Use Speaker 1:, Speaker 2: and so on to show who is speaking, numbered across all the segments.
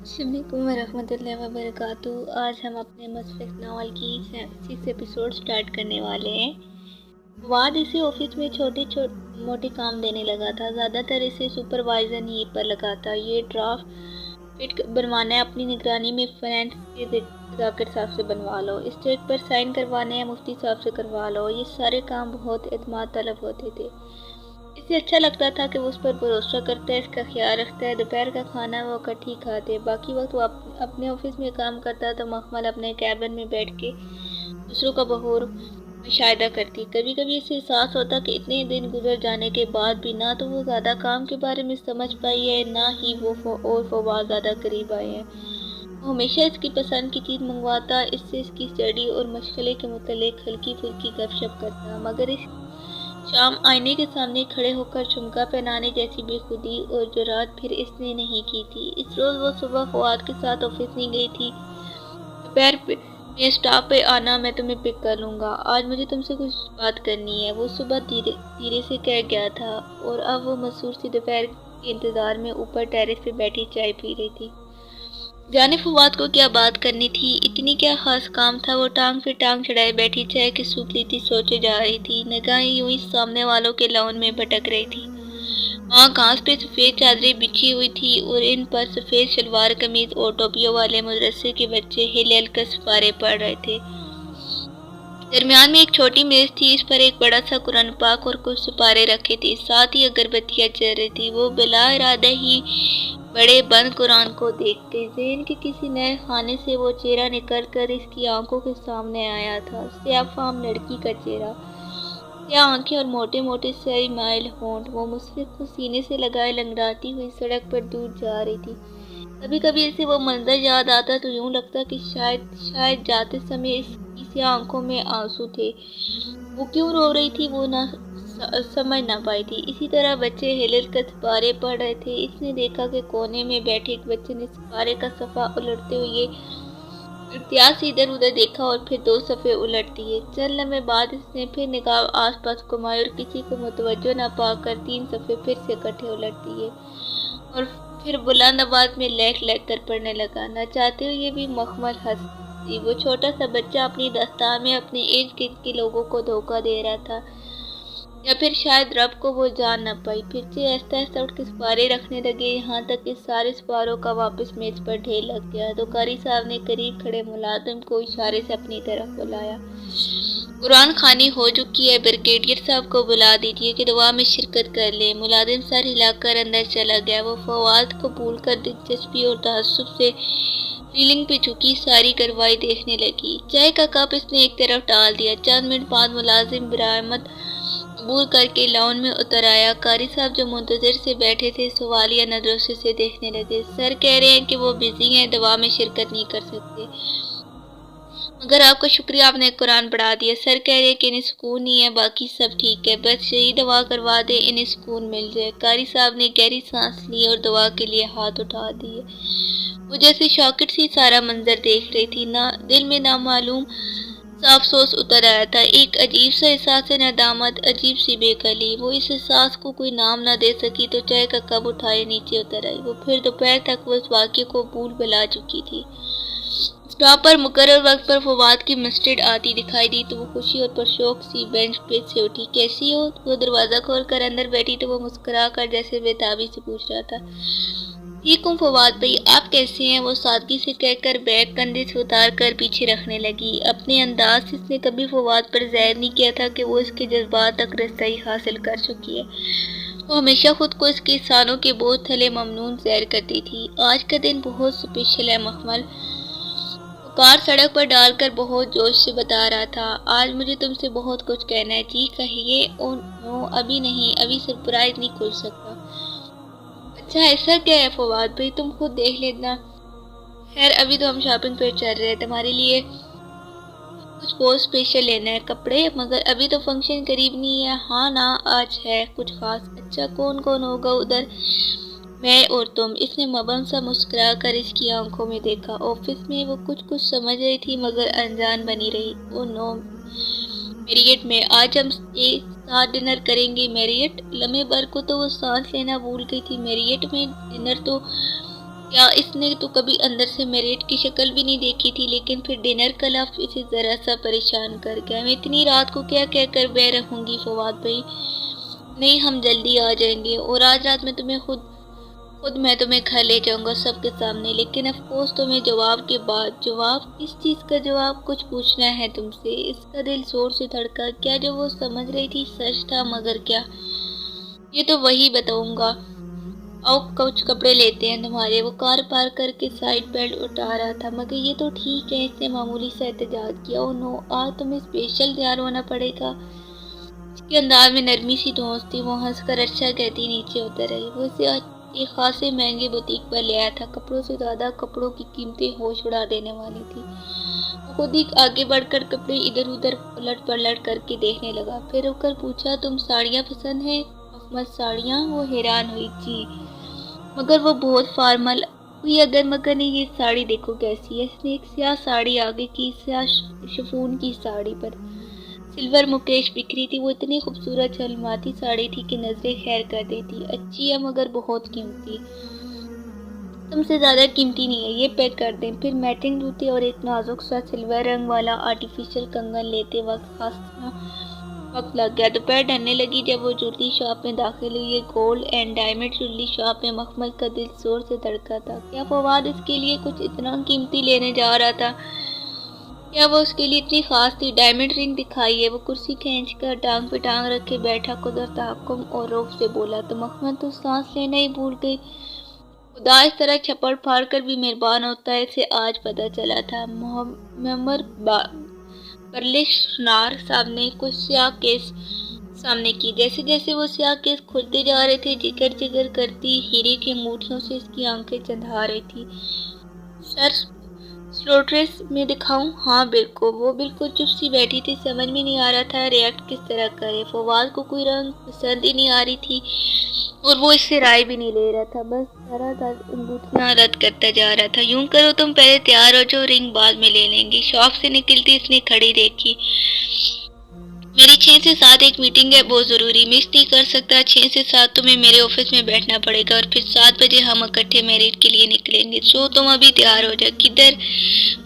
Speaker 1: السلام علیکم ورحمۃ اللہ وبرکاتہ۔ آج ہم اپنے مصفق ناول کی 6 ایپیسوڈ سٹارٹ کرنے والے ہیں۔ فواد اسے آفس میں چھوٹے موٹے کام دینے لگا تھا، زیادہ تر اسے سپروائزر نہیں پر لگا تھا۔ یہ ڈرافٹ فٹ بنوانا ہے، اپنی نگرانی میں فائنانس کے ذاکر صاحب سے بنوا لو، اسٹیٹ پر سائن کروانے ہیں مفتی صاحب سے کروا لو۔ یہ سارے کام بہت اعتماد طلب ہوتے تھے۔ اسے اچھا لگتا تھا کہ وہ اس پر بھروسہ کرتا ہے، اس کا خیال رکھتا ہے۔ دوپہر کا کھانا وہ اکٹھی کھاتے، باقی وقت وہ اپنے آفس میں کام کرتا تو مخمل اپنے کیبن میں بیٹھ کے دوسروں کا بہور مشاہدہ کرتی۔ کبھی کبھی اسے احساس ہوتا کہ اتنے دن گزر جانے کے بعد بھی نہ تو وہ زیادہ کام کے بارے میں سمجھ پائی ہے، نہ ہی وہ اور فواد زیادہ قریب آئے ہیں۔ وہ ہمیشہ اس کی پسند کی چیز منگواتا، اس سے اس کی اسٹڈی اور مشغلے کے متعلق ہلکی پھلکی گپ شپ کرتا، مگر اس شام آئینے کے سامنے کھڑے ہو کر جھمکا پہنانے جیسی بے خودی اور جرات پھر اس نے نہیں کی تھی۔ اس روز وہ صبح فواد کے ساتھ آفس نہیں گئی تھی۔ دوپہر میں اسٹاپ پہ آنا، میں تمہیں پک کر لوں گا، آج مجھے تم سے کچھ بات کرنی ہے، وہ صبح دھیرے سے کہہ گیا تھا، اور اب وہ مسرور سی دوپہر کے انتظار میں اوپر ٹیرس پہ بیٹھی چائے پی رہی تھی۔ جانے فواد کو کیا بات کرنی تھی، اتنی کیا خاص کام تھا۔ وہ ٹانگ پہ ٹانگ چڑھائے بیٹھی چائے کی سوپ لیتی سوچے جا رہی تھی، نگاہیں یوں ہی سامنے والوں کے لاؤن میں بھٹک رہی تھی۔ وہاں گھاس پہ سفید چادریں بچھی ہوئی تھی اور ان پر سفید شلوار قمیض اور ٹوپیوں والے مدرسے کے بچے ہل ہل کر سپارے پڑھ رہے تھے۔ درمیان میں ایک چھوٹی میز تھی، اس پر ایک بڑا سا قرآن پاک اور کچھ سپارے رکھے تھے، ساتھ ہی اگربتیاں جل رہی تھی۔ وہ بلا ارادہ ہی بڑے بند قرآن کو دیکھ گئی۔ ذہن کے کسی نئے خانے سے وہ چہرہ نکل کر اس کی آنکھوں کے سامنے آیا تھا، سیاہ فام لڑکی کا چہرہ، سیاہ آنکھیں اور موٹے موٹے سیاہ مائل ہونٹ۔ وہ مصفق کو سینے سے لگائے لنگڑاتی ہوئی سڑک پر دور جا رہی تھی۔ کبھی کبھی اسے وہ منظر یاد آتا تو یوں لگتا کہ شاید جاتے سمے اس کی سیاہ آنکھوں میں آنسو تھے۔ وہ کیوں رو رہی تھی وہ سمجھ نہ پائی تھی۔ اسی طرح بچے ہل ہل کر سپارے پڑھ رہے تھے۔ اس نے دیکھا کہ کونے میں بیٹھے ایک بچے نے سپارے کا صفحہ الٹتے ہوئے احتیاط سے ادھر ادھر دیکھا اور پھر 2 صفحے الٹ دیے۔ چند لمحے بعد اس نے پھر نگاہ آس پاس گھمائی اور کسی کو متوجہ نہ پا کر 3 صفحے پھر سے اکٹھے الٹ دیے اور پھر بلند آواز میں لہک لہک کر پڑھنے لگا۔ نہ چاہتے ہوئے بھی مخمل ہنس دی۔ وہ چھوٹا سا بچہ اپنی داستان میں اپنے ارد گرد کے لوگوں کو دھوکہ دے رہا تھا، یا پھر شاید رب کو وہ جان نہ پائی۔ پھر سے آہستہ آہستہ اٹھ کے سپارے رکھنے لگے، یہاں تک کہ سارے سپاروں کا واپس میز پر ڈھیر لگ گیا تو قاری صاحب نے قریب کھڑے ملازم کو اشارے سے اپنی طرف بلایا۔ قرآن خوانی ہو چکی ہے، بریگیڈیئر صاحب کو بلا دیجیے کہ دعا میں شرکت کر لیں۔ ملازم سر ہلا کر اندر چلا گیا۔ وہ فواد کو بھول کر دلچسپی اور تعصب سے ریلنگ پہ جھکی ساری کارروائی دیکھنے لگی۔ چائے کا کپ اس نے ایک طرف ڈال دیا۔ چند منٹ بعد ملازم برآمد عبور کر کے لاؤن میں اتر آیا۔ قاری صاحب جو منتظر سے بیٹھے تھے سوالیہ نظروں سے اسے دیکھنے لگے۔ سر کہہ رہے ہیں کہ وہ بزی ہیں، دعا میں شرکت نہیں کر سکتے، مگر آپ کا شکریہ، آپ نے قرآن پڑھا دیا۔ سر کہہ رہے ہیں کہ انہیں سکون نہیں ہے، باقی سب ٹھیک ہے، بس یہی دعا کروا دیں انہیں سکون مل جائے۔ قاری صاحب نے گہری سانس لی اور دعا کے لیے ہاتھ اٹھا دیے۔ وہ جیسے شاکٹ سی سارا منظر دیکھ رہی تھی، دل میں نامعلوم سا افسوس اتر آیا تھا، ایک عجیب سا احساس ندامت، عجیب سی بے قلی۔ وہ اس احساس کو کوئی نام نہ دے سکی تو چائے کا کپ اٹھائے نیچے اتر آئی۔ وہ پھر دوپہر تک وہ اس واقعے کو بھول بھلا چکی تھی۔ اسٹاپ پر مقرر وقت پر فواد کی مسٹرڈ آتی دکھائی دی تو وہ خوشی اور پرشوق سی بینچ پہ سے اٹھی۔ کیسی ہو؟ وہ دروازہ کھول کر اندر بیٹھی تو وہ مسکرا کر جیسے بےتابی سے پوچھ رہا تھا۔ ٹھیک ہوں فواد بھائی، آپ کیسے ہیں؟ وہ سادگی سے کہہ کر بیگ کندھے سے اتار کر پیچھے رکھنے لگی۔ اپنے انداز سے اس نے کبھی فواد پر ظاہر نہیں کیا تھا کہ وہ اس کے جذبات تک رسائی حاصل کر چکی ہے۔ وہ ہمیشہ خود کو اس کے احسانوں کے بوجھ تلے ممنون ظاہر کرتی تھی۔ آج کا دن بہت اسپیشل ہے مخمل، وہ کار سڑک پر ڈال کر بہت جوش سے بتا رہا تھا۔ آج مجھے تم سے بہت کچھ کہنا ہے۔ جی کہیے۔ اوہ نو، ابھی نہیں، ابھی سرپرائز نہیں کھل سکتا۔ اچھا ایسا کیا ہے فواد بھائی، تم خود دیکھ لینا۔ خیر ابھی تو ہم شاپنگ پہ چل رہے ہیں، تمہارے لیے کچھ بہت اسپیشل لینا ہے، کپڑے، مگر ابھی تو فنکشن قریب نہیں ہے۔ ہاں نا، آج ہے کچھ خاص؟ اچھا کون کون ہوگا ادھر؟ میں اور تم۔ اس نے مبہم سا مسکرا کر اس کی آنکھوں میں دیکھا۔ آفس میں وہ کچھ سمجھ رہی تھی مگر انجان بنی رہی۔ اوہ نو، میریٹ میں، آج ہم ایک ساتھ ڈنر کریں گے۔ میریٹ؟ لمحے بھر کو تو وہ سانس لینا بھول گئی تھی۔ میریٹ میں ڈنر تو کیا اس نے تو کبھی اندر سے میریٹ کی شکل بھی نہیں دیکھی تھی، لیکن پھر ڈنر کا لفظ اسے ذرا سا پریشان کر گیا۔ میں اتنی رات کو کیا کہہ کر بے رہوں گی فواد بھائی؟ نہیں، ہم جلدی آ جائیں گے، اور آج رات میں تمہیں گھر لے جاؤں گا سب کے سامنے۔ لیکن اف کورس تمہیں جواب کے بعد جواب؟ کس چیز کا جواب؟ کچھ پوچھنا ہے تم سے۔ اس کا دل زور سے دھڑکا۔ کیا جو وہ سمجھ رہی تھی سچ تھا؟ مگر کیا؟ یہ تو وہی بتاؤں گا۔ آؤ کچھ کپڑے لیتے ہیں تمہارے۔ وہ کار پارک کر کے سائڈ بیلٹ اٹھا رہا تھا۔ مگر یہ تو ٹھیک ہے، اس نے معمولی سا احتجاج کیا۔ او نو، آج تمہیں اسپیشل تیار ہونا پڑے گا۔ اس کے انداز میں نرمی سی دھونس تھی۔ وہ ہنس کر اچھا کہتی نیچے اتر رہی۔ وہ اسے ایک خاصے مہنگے بوتیک پر لے آیا تھا۔ کپڑوں سے زیادہ کپڑوں کی قیمتیں ہوش اڑا دینے والی تھی۔ وہ خود ہی آگے بڑھ کر کپڑے ادھر ادھر پلٹ کر کے دیکھنے لگا۔ پھر رک کر پوچھا، تم ساڑیاں پسند ہیں؟ محمد ساڑیاں؟ وہ حیران ہوئی۔ جی، مگر وہ بہت فارمل ہوئی۔ اگر مگر نہیں، یہ ساڑی دیکھو کیسی ہے۔ اس نے ایک سیاہ ساڑی آگے کی سیاہ شفون کی ساڑی پر سلور مکیش بکھری تھی۔ وہ اتنی خوبصورت جھلماتی ساڑی تھی کہ نظریں خیر کر دیتی۔ اچھی ہے مگر بہت قیمتی۔ تم سے زیادہ قیمتی نہیں ہے، یہ پیک کر دیں۔ پھر میٹنگ جوتے اور ایک نازک سا سلور رنگ والا آرٹیفیشل کنگن لیتے خاصا وقت لگ گیا۔ دوپہر ڈھلنے لگی جب وہ جوتی شاپ میں داخل ہوئی۔ یہ گولڈ اینڈ ڈائمنڈ جوتی شاپ میں مخمل کا دل زور سے دھڑکا تھا۔ کیا فواد اس کے لیے کچھ اتنا قیمتی لینے جا رہا تھا؟ کیا وہ اس کے لیے اتنی خاص تھی؟ ڈائمنڈ رنگ دکھائیے۔ وہ کرسی کھینچ کر ٹانگ پہ ٹانگ رکھے بیٹھا قدرت تحکم اور روب سے بولا۔ تو مخمل تو سانس لینا ہی بھول گئی۔ خدا اس طرح چھپڑ پھاڑ کر بھی مہربان ہوتا ہے، اسے آج پتہ چلا تھا۔ معمر پرلش نار صاحب نے کچھ سیاہ کیس سامنے کی۔ جیسے جیسے وہ سیاہ کیس کھلتے جا رہے تھے، جگر جگر کرتی ہیرے کی انگوٹھیوں سے اس کی آنکھیں چندھا رہی تھی۔ سر سلوٹریس میں دکھاؤں؟ ہاں بالکل۔ وہ بالکل چپ سی بیٹھی تھی، سمجھ میں نہیں آ رہا تھا ریئیکٹ کس طرح کرے۔ فواد کو کوئی رنگ پسند ہی نہیں آ رہی تھی اور وہ اس سے رائے بھی نہیں لے رہا تھا، بس سارا انگوٹھیاں رد کرتا جا رہا تھا۔ یوں کرو، تم پہلے تیار ہو جاؤ، رنگ بعد میں لے لیں گے۔ شاپ سے نکلتی اس نے گھڑی دیکھی۔ میری 6 سے 7 ایک میٹنگ ہے، بہت ضروری، مس نہیں کر سکتا۔ 6 سے 7 تمہیں میرے آفس میں بیٹھنا پڑے گا اور پھر 7 بجے ہم اکٹھے میرٹ کے لیے نکلیں گے۔ سو تم ابھی تیار ہو جا۔ کدھر؟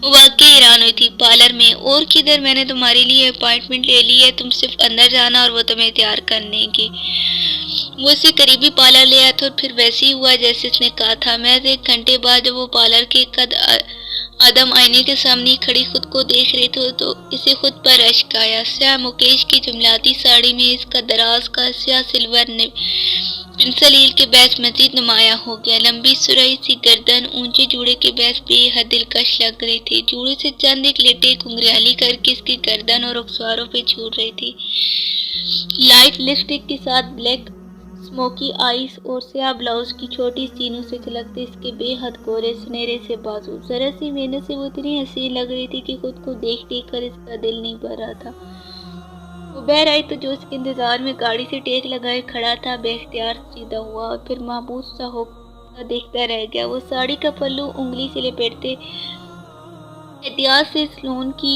Speaker 1: وہ واقعی حیران ہوئی تھی۔ پارلر میں۔ اور کدھر؟ میں نے تمہارے لیے اپائنٹمنٹ لے لی ہے، تم صرف اندر جانا اور وہ تمہیں تیار کرنے گی۔ وہ اسے قریبی پارلر لے آیا تھا اور پھر ویسے ہی ہوا جیسے اس نے کہا تھا۔ محض 1 گھنٹے بعد جب وہ پارلر کے قد آدم آئینے کے سامنے کھڑی خود کو دیکھ رہی تھی تو اسے خود پر اشک آیا۔ سیاہ مکیش کی جملاتی ساڑی میں اس کا دراز کا سیاہ سلور پنسل ہیل کے بیس مزید نمایاں ہو گیا۔ لمبی سرئی سی گردن، اونچے جوڑے کے بیس بے حد دلکش لگ رہے تھے۔ جوڑے سے چند ایک لٹیں گھنگریالی کر کے اس کی گردن اور رخساروں پہ چھوٹ رہی تھی۔ لائٹ لپسٹک کے ساتھ بلیک اسموکی آئیز اور سیاہ بلاؤز کی چھوٹی سینوں سے جھلکتے اس کے بے حد گورے سنہرے سے بازو۔ ذرا سی محنت سے وہ اتنی حسین لگ رہی تھی کہ خود کو دیکھ دیکھ کر اس کا دل نہیں بھر رہا تھا۔ وہ باہر آئی تو جو اس کے انتظار میں گاڑی سے ٹیک لگائے کھڑا تھا بے اختیار سیدھا ہوا اور پھر محبوس سا ہو دیکھتا رہ گیا۔ وہ ساڑی کا پلو انگلی سے لپیٹتے احتیاط سے سلون کی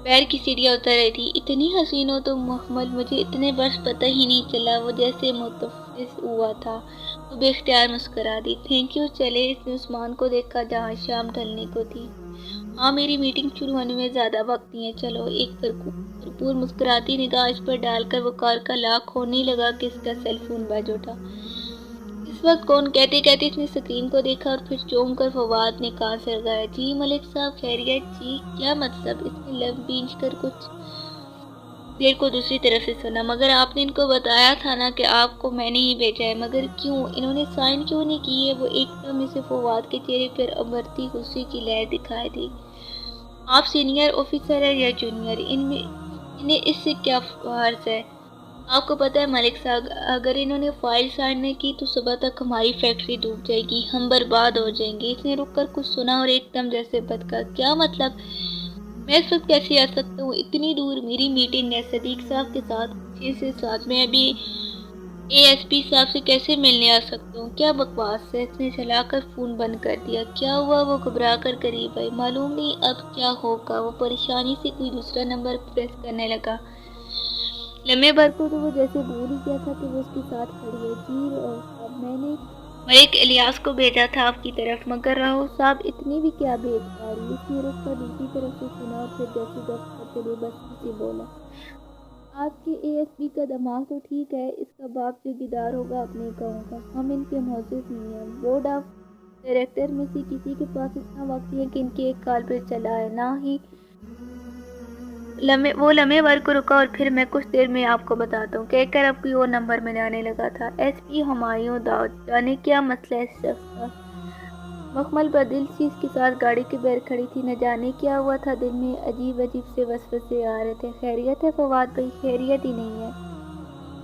Speaker 1: پیر کی سیڑھیاں اتر رہی تھی۔ اتنی حسین ہو تم محمل، مجھے اتنے برس پتہ ہی نہیں چلا۔ وہ جیسے متفظ ہوا تھا۔ وہ بے اختیار مسکرا دی۔ Thank you. چلے۔ اس نے عثمان کو دیکھا جہاں شام ڈھلنے کو تھی۔ ہاں، میری میٹنگ شروع ہونے میں زیادہ وقت نہیں ہے، چلو۔ ایک بھرپور مسکراتی نگاہ اس پر ڈال کر وہ کار کا لاک کھولنے لگا کہ اس کا سیل فون بج اٹھا۔ اس وقت کون؟ کہتے کہتے اس نے اسکرین کو دیکھا اور پھر چونک کر فواد نے کان سے لگایا۔ جی ملک صاحب، خیریت؟ جی کیا مطلب؟ اس نے لب بھینچ کر کچھ دیر کو دوسری طرف سے سنا۔ مگر آپ نے ان کو بتایا تھا نا کہ آپ کو میں نے ہی بھیجا ہے۔ مگر کیوں؟ انہوں نے سائن کیوں نہیں کیے؟ وہ ایک دم اسے فواد کے چہرے پر ابھرتی غصے کی لہر دکھائی دی۔ آپ سینئر آفیسر ہیں یا جونیئر؟ انہیں اس سے کیا فرض ہے؟ آپ کو پتہ ہے ملک صاحب، اگر انہوں نے فائل سائن نہ کی تو صبح تک ہماری فیکٹری ڈوب جائے گی، ہم برباد ہو جائیں گے۔ اس نے رک کر کچھ سنا اور ایک دم جیسے بھڑکا۔ کیا مطلب؟ میں اس وقت کیسے آ سکتا ہوں اتنی دور؟ میری میٹنگ ہے صدیق صاحب کے ساتھ 6 سے 7۔ میں ابھی اے ایس پی صاحب سے کیسے ملنے آ سکتا ہوں؟ کیا بکواس ہے؟ اس نے چلا کر فون بند کر دیا۔ کیا ہوا؟ وہ گھبرا کر قریب آئی۔ معلوم نہیں اب کیا ہوگا۔ وہ پریشانی سے کوئی دوسرا نمبر پریس کرنے لگا۔ لمحے بھر کو تو وہ جیسے بھول ہی گیا تھا کہ وہ اس کے ساتھ کھڑی ہے۔ جی صاحب، میں نے ملک الیاس کو بھیجا تھا آپ کی طرف، مگر راہو صاحب اتنی بھی کیا بےکاری۔ اس نے رخ کا دوسری طرف سے سنا اور پھر جیسے دفتر چلے بستی سے بولا، آپ کے اے ایس پی کا دماغ تو ٹھیک ہے، اس کا باپ جگیردار ہوگا اپنے گاؤں کا، ہم ان کے موظف نہیں ہیں۔ بورڈ آف ڈائریکٹر میں سے کسی کے پاس اتنا وقت ہے کہ ان کے ایک کال پہ چلا ہے، نہ ہی وہ لمحے بھر کو رکا اور پھر میں کچھ دیر میں آپ کو بتاتا ہوں کہہ کر اب کوئی اور نمبر میں لانے لگا تھا۔ ایس پی ہمایوں داؤد، جانے کیا مسئلہ ہے اس شخص کا؟ مخمل بدل چیز کے ساتھ گاڑی کے بیر کھڑی تھی، نہ جانے کیا ہوا تھا، دل میں عجیب عجیب سے وسوسے آ رہے تھے۔ خیریت ہے فواد بھائی؟ خیریت ہی نہیں ہے،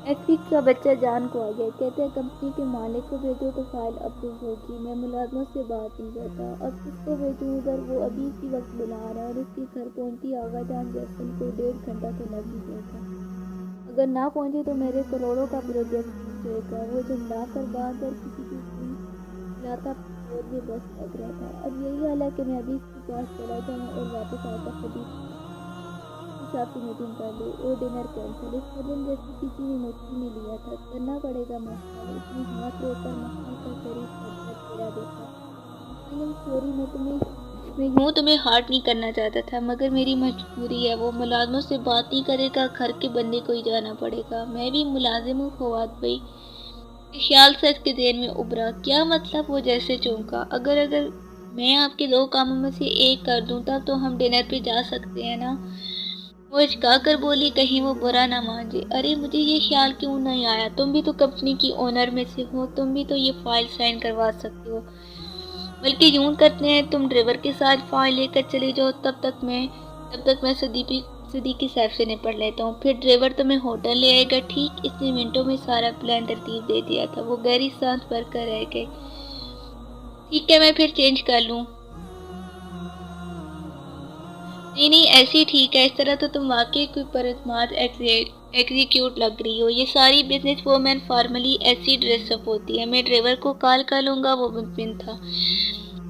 Speaker 1: ایس پی کا بچہ جان کو آ گیا، کہتے ہیں کمپنی کے مالک کو بھیجو تو فائل اپروو ہوگی، میں ملازموں سے بات نہیں کرتا، اب کس کو بھیجوں ادھر؟ وہ ابھی اسی وقت بلا رہا ہے اور اس کے گھر پہنچتی آغا جان جیکسن کو 1.5 گھنٹہ تو لگ ہی جائے گا، اگر نہ پہنچے تو میرے کروڑوں کا پروجیکٹ چھوٹ جائے گا۔ وہ جھنڈا کر باندھ اور کسی کی سوئی لاتا اور بھی بس لگ رہا تھا۔ اب یہی حال ہے کہ میں ابھی اس کے پاس چلا جاؤں اور واپس آ کر خود ہی حساب سے میٹنگ کر لوں اور ڈنر کینسل۔ اس قدم جیسے کسی نے مٹھی میں لیا تھا، کرنا پڑے گا مخمل۔ اس نے ہاتھ روک کر مخمل کا شریف کرتا چہرہ دیکھا۔ آئی ایم سوری، میں یوں تمہیں ہارٹ نہیں کرنا چاہتا تھا، مگر میری مجبوری ہے۔ وہ ملازموں سے بات نہیں کرے گا، گھر کے بندے کو ہی جانا پڑے گا۔ میں بھی ملازم ہوں فواد بھائی، خیال سے اس کے ذہن میں ابھرا۔ کیا مطلب؟ وہ جیسے چونکا۔ اگر میں آپ کے 2 کاموں میں سے ایک کر دوں تب تو ہم ڈنر پہ جا سکتے ہیں نا؟ وہ ہچکا کر بولی، کہیں وہ برا نہ مان جائے۔ ارے مجھے یہ خیال کیوں نہیں آیا؟ تم بھی تو کمپنی کی اونر میں سے ہو، تم بھی تو یہ فائل سائن کروا سکتے ہو۔ بلکہ یوں کرتے ہیں، تم ڈرائیور کے ساتھ فائل لے کر چلے جاؤ، تب تک میں صدیقی صاحب سے نپٹ لیتا ہوں، پھر ڈرائیور تمہیں ہوٹل لے آئے گا، ٹھیک؟ اس نے منٹوں میں سارا پلان ترتیب دے دیا تھا۔ وہ گہری سانس بھر کر رہ گئے۔ ٹھیک ہے، میں پھر چینج کر لوں۔ نہیں ایسی ٹھیک ہے، اس طرح تو تم واقعی کوئی پر اعتماد ایگزیکیوٹ لگ رہی ہو۔ یہ ساری بزنس وومن فارملی ایسی ڈریس اپ ہوتی ہے۔ میں ڈرائیور کو کال کر لوں گا، وہ مطمئن تھا،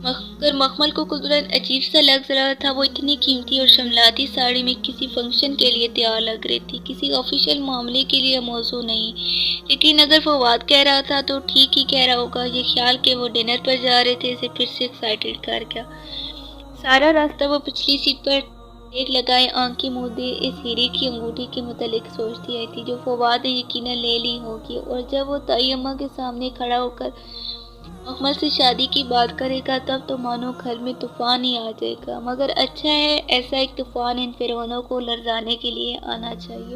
Speaker 1: مگر مخمل کو قدرت عجیب سا لگ رہا تھا۔ وہ اتنی قیمتی اور شملاتی ساڑی میں کسی فنکشن کے لیے تیار لگ رہی تھی، کسی آفیشیل معاملے کے لیے موزوں نہیں۔ لیکن اگر فواد کہہ رہا تھا تو ٹھیک ہی کہہ رہا ہوگا۔ یہ خیال کہ وہ ڈنر پر جا رہے تھے اسے پھر سے ایکسائٹڈ کر گیا۔ سارا راستہ وہ پچھلی سیٹ پر ٹیک لگائے آنکھیں مودے اس ہیرے کی انگوٹھی کے متعلق سوچتی آئی تھی جو فواد نے یقیناً لے لی ہوگی، اور جب وہ تائی اماں کے سامنے کھڑا ہو کر مخمل سے شادی کی بات کرے گا تب تو مانو گھر میں طوفان ہی آ جائے گا۔ مگر اچھا ہے، ایسا ایک طوفان ان فرعونوں کو لرزانے کے لیے آنا چاہیے۔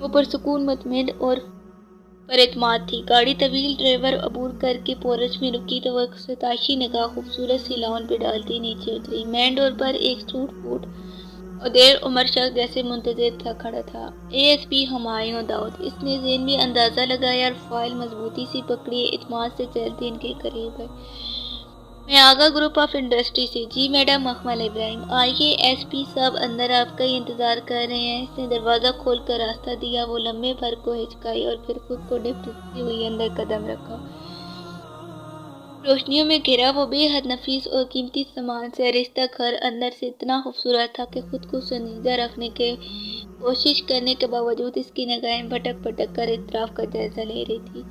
Speaker 1: وہ پرسکون، مطمئن اور پر اعتماد تھی۔ گاڑی طویل ڈرائیور عبور کر کے پورچ میں رکی تو وہ ستائشی نگاہ خوبصورت سی لان پہ ڈالتی نیچے اتری۔ مین ڈور پر ایک سوٹ بوٹ اور دیر عمر شخص جیسے منتظر تھا کھڑا تھا۔ اے ایس پی ہمایوں داؤد۔ اس نے ذہن میں اندازہ لگایا اور فائل مضبوطی سے پکڑی، اعتماد سے چلتے ان کے قریب ہے۔ میں آغا گروپ آف انڈسٹری سے۔ جی میڈم مخمل ابراہیم۔ آئیے، ایس پی صاحب اندر آپ کا ہی انتظار کر رہے ہیں۔ اس نے دروازہ کھول کر راستہ دیا۔ وہ لمحے بھر کو ہچکائی اور پھر خود کو ڈھکتی ہوئی اندر قدم رکھا۔ روشنیوں میں گھرا وہ بے حد نفیس اور قیمتی سامان سے آراستہ گھر اندر سے اتنا خوبصورت تھا کہ خود کو سنجیدہ رکھنے کی کوشش کرنے کے باوجود اس کی نگاہیں بھٹک بھٹک کر اطراف کا جائزہ لے رہی تھی۔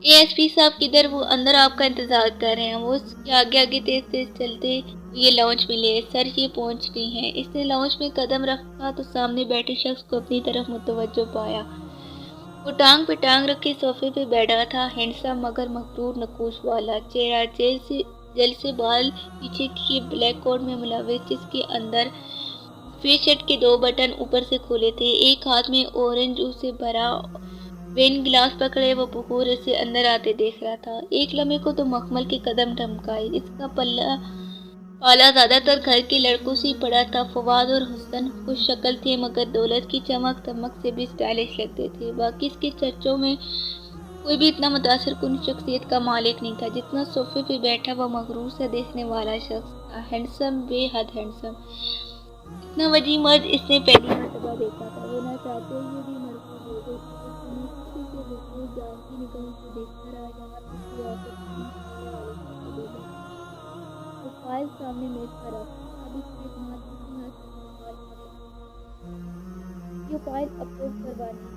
Speaker 1: اے ایس پی صاحب کدھر؟ وہ اندر آپ کا انتظار کر رہے ہیں۔ وہ اس کے آگے آگے تیز تیز چلتے ہوئے لاؤنج میں لے۔ سر یہ پہنچ گئی ہیں۔ اس نے لاؤنج میں قدم رکھا تو سامنے بیٹھے شخص کو اپنی طرف متوجہ پایا۔ وہ ٹانگ پہ ٹانگ رکھے صوفے پہ بیٹھا تھا، ہینڈسم مگر مغرور نقوش والا چہرہ، جیل سے بال پیچھے کیے، بلیک کوٹ میں ملوث جس کے اندر سفید شرٹ کے 2 بٹن اوپر سے کھلے تھے۔ ایک ہاتھ میں اورنج جوس سے بھرا وین گلاس پکڑے وہ بخور اسے اندر آتے دیکھ رہا تھا۔ ایک لمحے کو تو مخمل کے قدم تھمکائے۔ اس کا پالا زیادہ تر گھر کے لڑکوں سے ہی پڑا تھا۔ فواد اور حسن خوش شکل تھے مگر دولت کی چمک دمک سے بھی اسٹائلش لگتے تھے۔ باقی اس کے چرچوں میں کوئی بھی اتنا متاثر کن شخصیت کا مالک نہیں تھا جتنا صوفے پہ بیٹھا وہ مغرور سا دیکھنے والا شخص تھا۔ ہینڈسم، بے حد ہینڈسم۔ اتنا وسیع مرد اس نے پہلی مرتبہ دیکھا تھا۔ وہ نہ چاہتے ہوئے بھی مرکوز ہو گئی تھی۔ وہ خاموشی سے بالکل جانتی نگاہوں سے دیکھتا رہا یہاں تک کہ آ کر سامنے والے سے آگے بڑھا۔ وہ فائل سامنے میز پر رکھی۔ اب اس کا اعتماد کسی حد تک بحال ہونے لگا۔ یہ فائل اپلوڈ کروانی